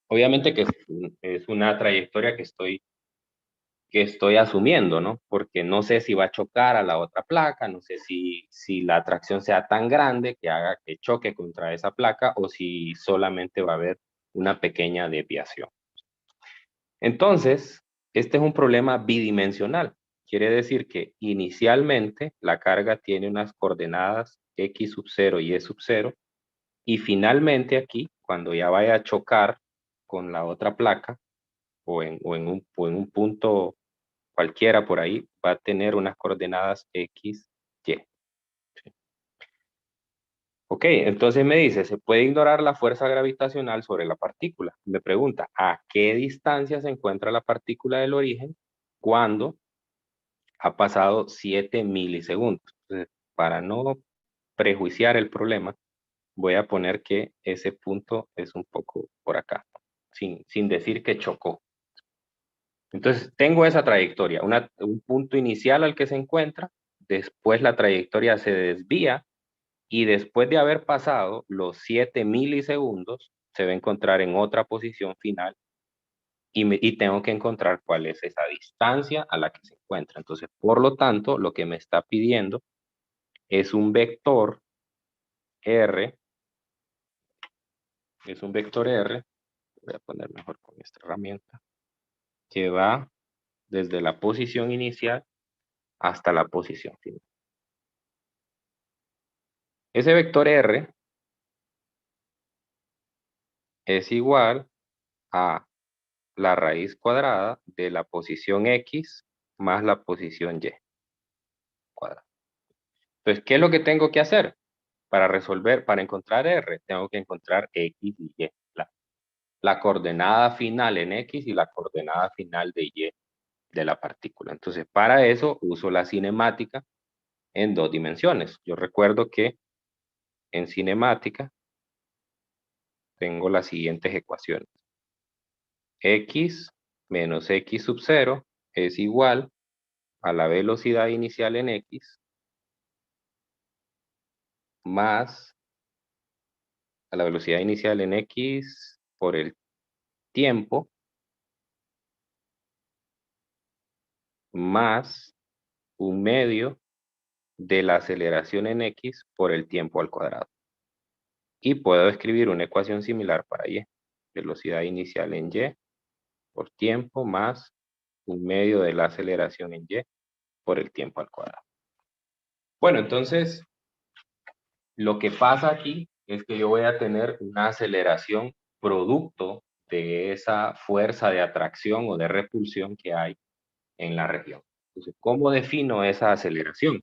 Obviamente que es una trayectoria que estoy asumiendo, ¿no? Porque no sé si va a chocar a la otra placa, no sé si la atracción sea tan grande que haga que choque contra esa placa o si solamente va a haber una pequeña desviación. Entonces, este es un problema bidimensional. Quiere decir que inicialmente la carga tiene unas coordenadas X sub 0 y Y sub 0 y finalmente aquí, cuando ya vaya a chocar con la otra placa o en un punto cualquiera por ahí, va a tener unas coordenadas X, Y. ¿Sí? Ok, entonces me dice, ¿se puede ignorar la fuerza gravitacional sobre la partícula? Me pregunta, ¿a qué distancia se encuentra la partícula del origen cuando ha pasado 7 milisegundos? Entonces, para no prejuiciar el problema, voy a poner que ese punto es un poco por acá, sin decir que chocó. Entonces, tengo esa trayectoria, un punto inicial al que se encuentra, después la trayectoria se desvía y después de haber pasado los 7 milisegundos, se va a encontrar en otra posición final y tengo que encontrar cuál es esa distancia a la que se encuentra. Entonces, por lo tanto, lo que me está pidiendo es un vector R, voy a poner mejor con esta herramienta, que va desde la posición inicial hasta la posición final. Ese vector R es igual a la raíz cuadrada de la posición X más la posición Y cuadrada. Entonces, ¿qué es lo que tengo que hacer? Para resolver, para encontrar R, tengo que encontrar X y Y. La coordenada final en X y la coordenada final de Y de la partícula. Entonces, para eso uso la cinemática en 2 dimensiones. Yo recuerdo que en cinemática tengo las siguientes ecuaciones. X menos X sub 0 es igual a la velocidad inicial en X más a la velocidad inicial en X por el tiempo más 1/2 de la aceleración en X por el tiempo al cuadrado. Y puedo escribir una ecuación similar para Y. Velocidad inicial en Y por tiempo más 1/2 de la aceleración en Y por el tiempo al cuadrado. Bueno, entonces, lo que pasa aquí es que yo voy a tener una aceleración producto de esa fuerza de atracción o de repulsión que hay en la región. Entonces, ¿cómo defino esa aceleración?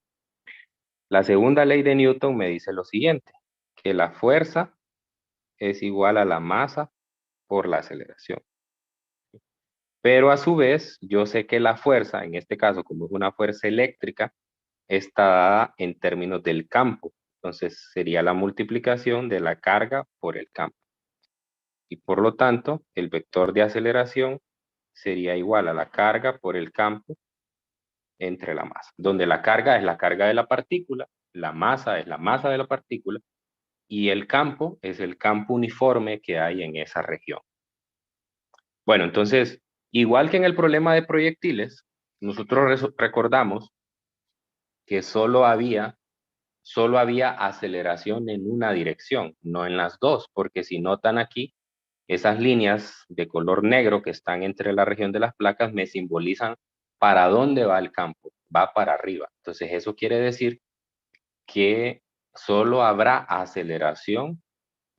La segunda ley de Newton me dice lo siguiente, que la fuerza es igual a la masa por la aceleración. Pero a su vez, yo sé que la fuerza, en este caso, como es una fuerza eléctrica, está dada en términos del campo. Entonces, sería la multiplicación de la carga por el campo. Y por lo tanto, el vector de aceleración sería igual a la carga por el campo entre la masa, donde la carga es la carga de la partícula, la masa es la masa de la partícula, y el campo es el campo uniforme que hay en esa región. Bueno, entonces, igual que en el problema de proyectiles, nosotros recordamos que solo había aceleración en una dirección, no en las dos, porque si notan aquí, esas líneas de color negro que están entre la región de las placas me simbolizan para dónde va el campo, va para arriba. Entonces eso quiere decir que solo habrá aceleración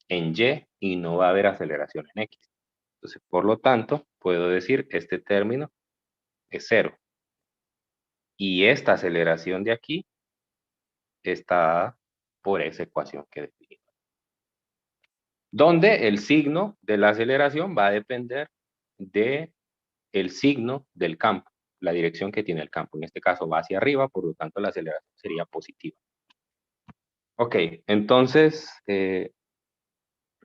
en Y y no va a haber aceleración en X. Entonces, por lo tanto, puedo decir que este término es 0. Y esta aceleración de aquí está dada por esa ecuación que definimos. Donde el signo de la aceleración va a depender de el signo del campo, la dirección que tiene el campo. En este caso va hacia arriba, por lo tanto la aceleración sería positiva. Ok, entonces,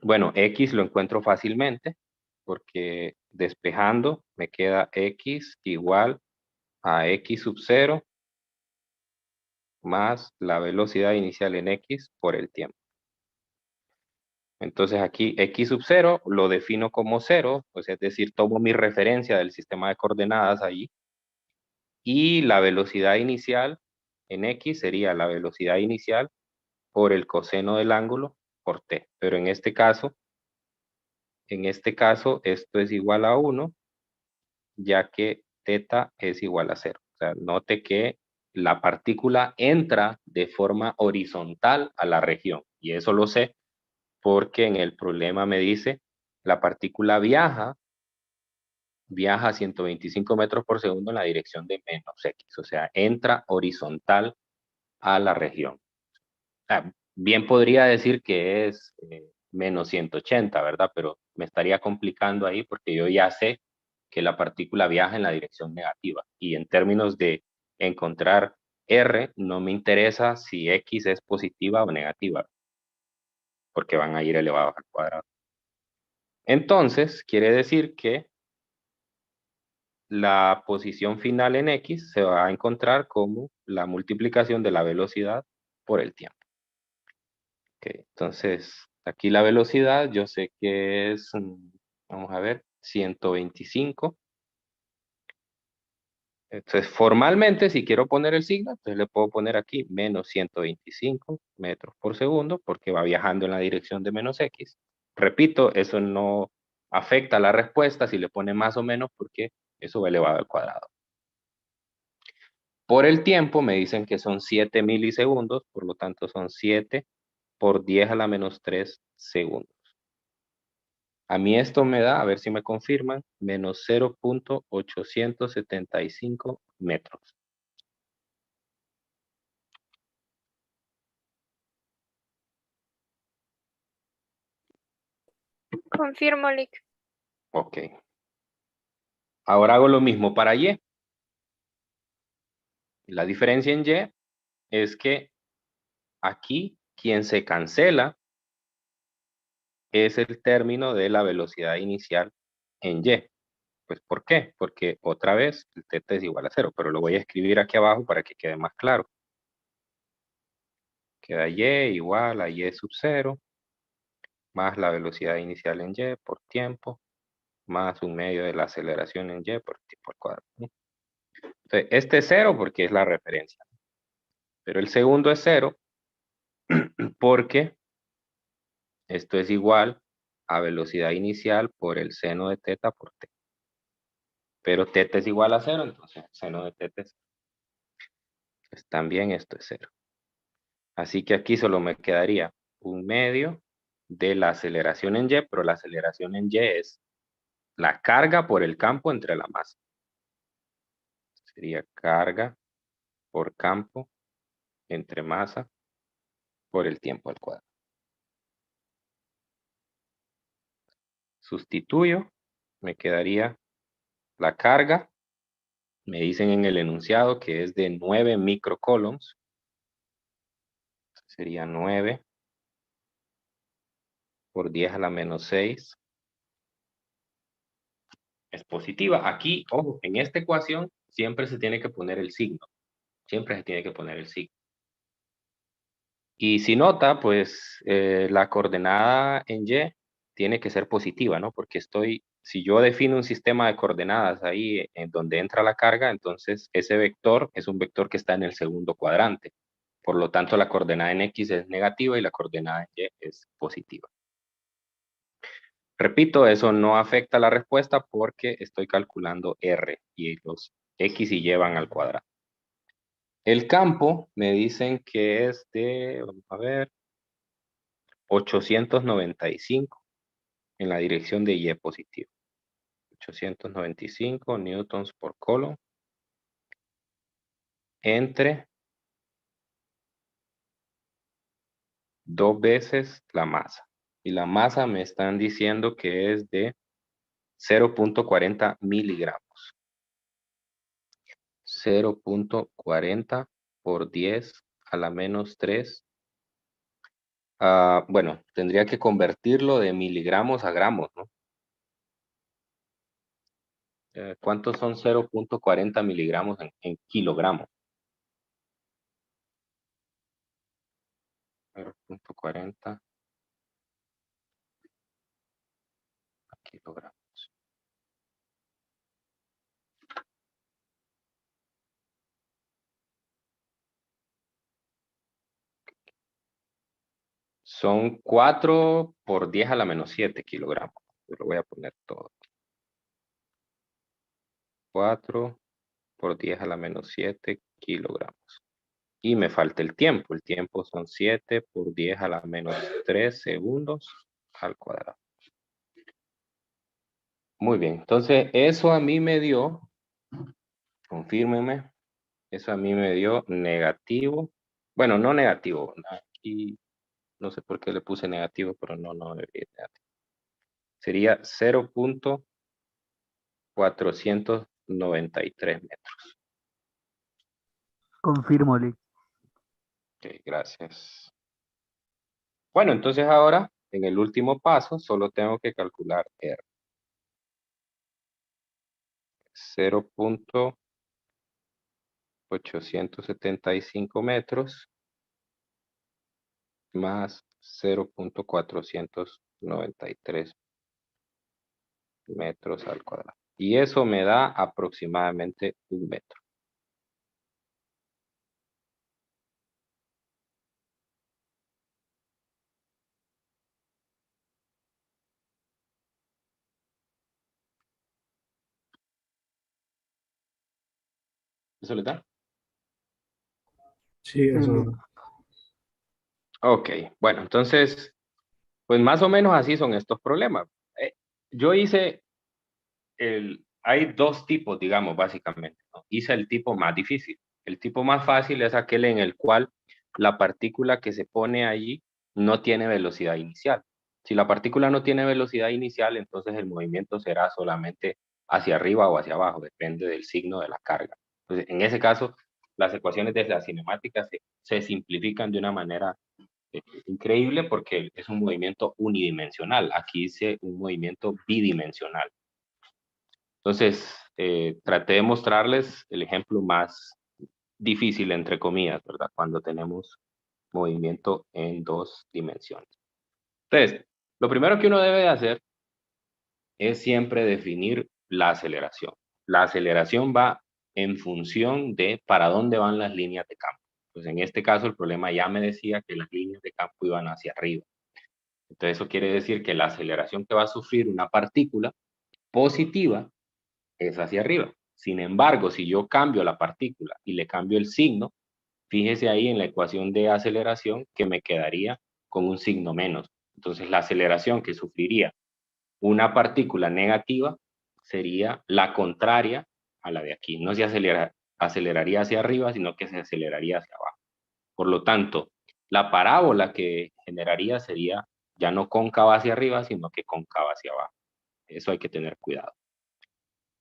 bueno, X lo encuentro fácilmente, porque despejando me queda X igual a X sub 0 más la velocidad inicial en X por el tiempo. Entonces aquí X sub 0 lo defino como 0, pues es decir, tomo mi referencia del sistema de coordenadas allí. Y la velocidad inicial en X sería la velocidad inicial por el coseno del ángulo por T. Pero en este caso esto es igual a 1, ya que θ es igual a 0. O sea, note que la partícula entra de forma horizontal a la región. Y eso lo sé porque en el problema me dice la partícula viaja a 125 metros por segundo en la dirección de menos X. O sea, entra horizontal a la región. Bien podría decir que es menos 180, ¿verdad? Pero me estaría complicando ahí porque yo ya sé que la partícula viaja en la dirección negativa. Y en términos de encontrar R, no me interesa si X es positiva o negativa, porque van a ir elevados al cuadrado. Entonces, quiere decir que la posición final en X se va a encontrar como la multiplicación de la velocidad por el tiempo. Okay, entonces, Aquí la velocidad, yo sé que es, vamos a ver, 125. Entonces, formalmente, si quiero poner el signo, entonces le puedo poner aquí menos 125 metros por segundo, porque va viajando en la dirección de menos x. Repito, eso no afecta la respuesta si le pone más o menos, porque eso va elevado al cuadrado. Por el tiempo, me dicen que son 7 milisegundos, por lo tanto son 7 por 10 a la menos 3 segundos. A mí esto me da, a ver si me confirman, menos 0.875 metros. Confirmo, Lick. Ok. Ahora hago lo mismo para Y. La diferencia en Y es que aquí quien se cancela es el término de la velocidad inicial en Y. Pues, ¿por qué? Porque otra vez el θ es igual a 0, pero lo voy a escribir aquí abajo para que quede más claro. Queda Y igual a Y sub 0, más la velocidad inicial en Y por tiempo, más un medio de la aceleración en Y por tiempo al cuadrado. Entonces, este es 0 porque es la referencia. Pero el segundo es 0 porque esto es igual a velocidad inicial por el seno de θ por t. Pero θ es igual a 0, entonces el seno de θ es 0. Pues también esto es 0. Así que aquí solo me quedaría un medio de la aceleración en Y, pero la aceleración en Y es la carga por el campo entre la masa. Sería carga por campo entre masa por el tiempo al cuadrado. Sustituyo, me quedaría la carga. Me dicen en el enunciado que es de 9 microcoulombs. Sería 9 por 10 a la menos 6. Es positiva. Aquí, ojo, en esta ecuación siempre se tiene que poner el signo. Siempre se tiene que poner el signo. Y si nota, pues la coordenada en Y tiene que ser positiva, ¿no? Porque si yo defino un sistema de coordenadas ahí en donde entra la carga, entonces ese vector es un vector que está en el segundo cuadrante. Por lo tanto, la coordenada en X es negativa y la coordenada en Y es positiva. Repito, eso no afecta la respuesta porque estoy calculando R y los X y Y van al cuadrado. El campo me dicen que es de, vamos a ver, 895 en la dirección de Y positivo. 895 newtons por coulomb entre 2 veces la masa. Y la masa me están diciendo que es de 0.40 miligramos. 0.40 por 10 a la menos 3. Bueno, tendría que convertirlo de miligramos a gramos, ¿no? ¿Cuántos son 0.40 miligramos en kilogramos? 0.40 kilogramos. Son 4 por 10 a la menos 7 kilogramos. Yo lo voy a poner todo. 4 por 10 a la menos 7 kilogramos. Y me falta el tiempo. El tiempo son 7 por 10 a la menos 3 segundos al cuadrado. Muy bien. Entonces, eso a mí me dio, confírmenme, eso a mí me dio negativo. Bueno, no negativo. Aquí no sé por qué le puse negativo, pero no debería ser negativo. Sería 0.493 metros. Confirmo, Lick. Ok, gracias. Bueno, entonces ahora, en el último paso, solo tengo que calcular R. 0.875 metros más 0.493 metros al cuadrado. Y eso me da aproximadamente 1 metro. ¿Eso le da? Sí, eso. Lick. Ok, bueno, entonces, pues más o menos así son estos problemas. Yo hice hay dos tipos, digamos, básicamente, ¿no? Hice el tipo más difícil. El tipo más fácil es aquel en el cual la partícula que se pone allí no tiene velocidad inicial. Si la partícula no tiene velocidad inicial, entonces el movimiento será solamente hacia arriba o hacia abajo, depende del signo de la carga. Entonces, en ese caso, las ecuaciones de la cinemática se simplifican de una manera increíble porque es un movimiento unidimensional. Aquí hice un movimiento bidimensional. Entonces, traté de mostrarles el ejemplo más difícil, entre comillas, ¿verdad? Cuando tenemos movimiento en 2 dimensiones. Entonces, lo primero que uno debe de hacer es siempre definir la aceleración. La aceleración va en función de para dónde van las líneas de campo. Pues en este caso el problema ya me decía que las líneas de campo iban hacia arriba. Entonces eso quiere decir que la aceleración que va a sufrir una partícula positiva es hacia arriba. Sin embargo, si yo cambio la partícula y le cambio el signo, fíjese ahí en la ecuación de aceleración que me quedaría con un signo menos. Entonces la aceleración que sufriría una partícula negativa sería la contraria a la de aquí. No se aceleraría hacia arriba, sino que se aceleraría hacia abajo. Por lo tanto, la parábola que generaría sería ya no cóncava hacia arriba, sino que cóncava hacia abajo. Eso hay que tener cuidado.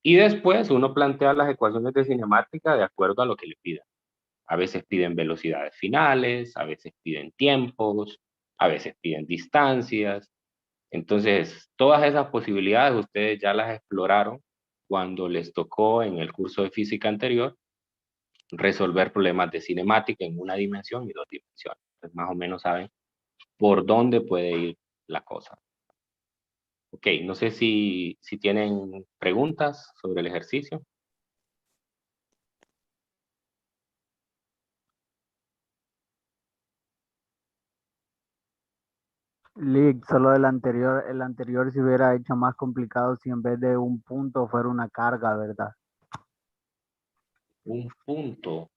Y después uno plantea las ecuaciones de cinemática de acuerdo a lo que le pidan. A veces piden velocidades finales, a veces piden tiempos, a veces piden distancias. Entonces, todas esas posibilidades ustedes ya las exploraron cuando les tocó en el curso de física anterior resolver problemas de cinemática en 1 dimensión y 2 dimensiones. Entonces, más o menos saben por dónde puede ir la cosa. Ok, no sé si tienen preguntas sobre el ejercicio. Lick, solo el anterior se hubiera hecho más complicado si en vez de un punto fuera una carga, ¿verdad? Un punto.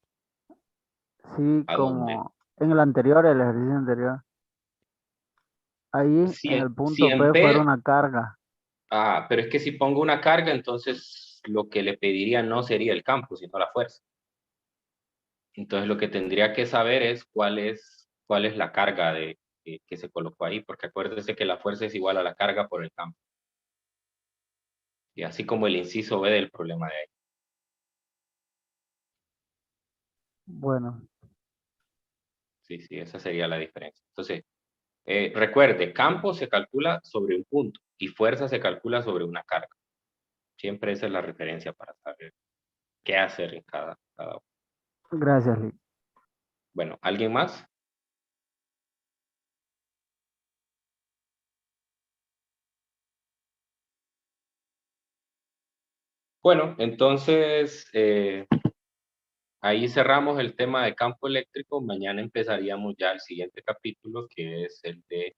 Sí, ¿A dónde? como en el anterior, el ejercicio anterior. Ahí en el Si punto en P fuera P, una carga. pero es que si pongo una carga, entonces lo que le pediría no sería el campo, sino la fuerza. Entonces lo que tendría que saber es cuál es la carga que se colocó ahí, porque acuérdese que la fuerza es igual a la carga por el campo. Y así como el inciso B del problema de ahí. Bueno, Sí, esa sería la diferencia. Entonces, recuerde, campo se calcula sobre un punto y fuerza se calcula sobre una carga. Siempre esa es la referencia para saber qué hacer en cada uno. gracias, Lick. Bueno, ¿alguien más? Bueno, entonces ahí cerramos el tema de campo eléctrico. Mañana empezaríamos ya el siguiente capítulo, que es el de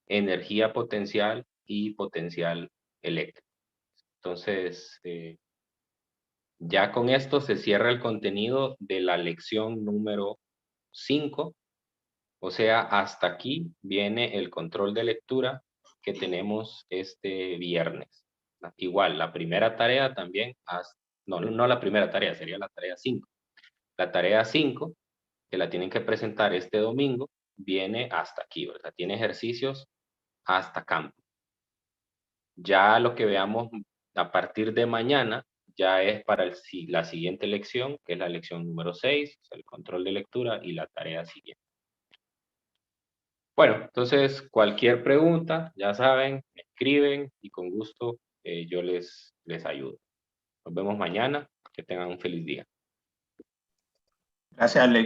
energía potencial y potencial eléctrico. Entonces, ya con esto se cierra el contenido de la lección número 5. O sea, hasta aquí viene el control de lectura que tenemos este viernes. Igual, la primera tarea también, no la primera tarea, sería la tarea 5. La tarea 5, que la tienen que presentar este domingo, viene hasta aquí, ¿verdad? Tiene ejercicios hasta campo. Ya lo que veamos a partir de mañana ya es para la siguiente lección, que es la lección número 6, el control de lectura y la tarea siguiente. Bueno, entonces cualquier pregunta, ya saben, me escriben y con gusto yo les ayudo. Nos vemos mañana, que tengan un feliz día. Gracias, Alex.